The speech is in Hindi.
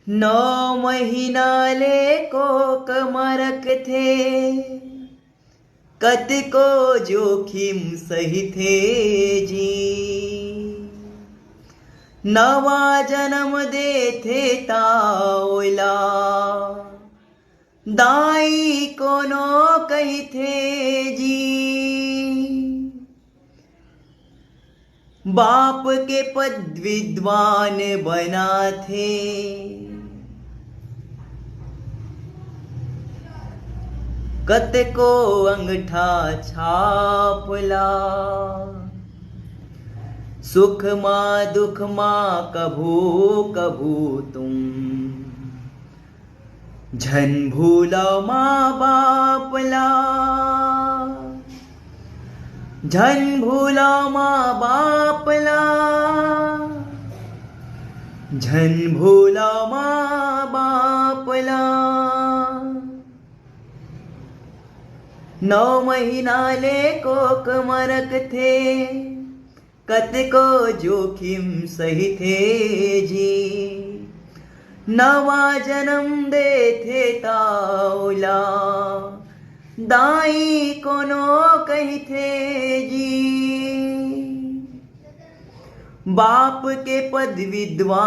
9 महीना ले कोक मरक थे, कत को जोखिम सही थे जी। नवा जन्म दे थे ताओला, दाई कोनो कही थे जी। बाप के पद विद्वान बना थे, कत को अंगठा छापला। सुख माँ दुख माँ कभू कभू तुम, झन भूला माँ बापला। झन भूला माँ बापला, झन भूला माँ बापला। 9 महीना ले कोक मरक थे, कत को जोखिम सही थे जी। नवा जन्म दे थे ताओला, दाई कोनो कही थे जी। बाप के पद विद्वान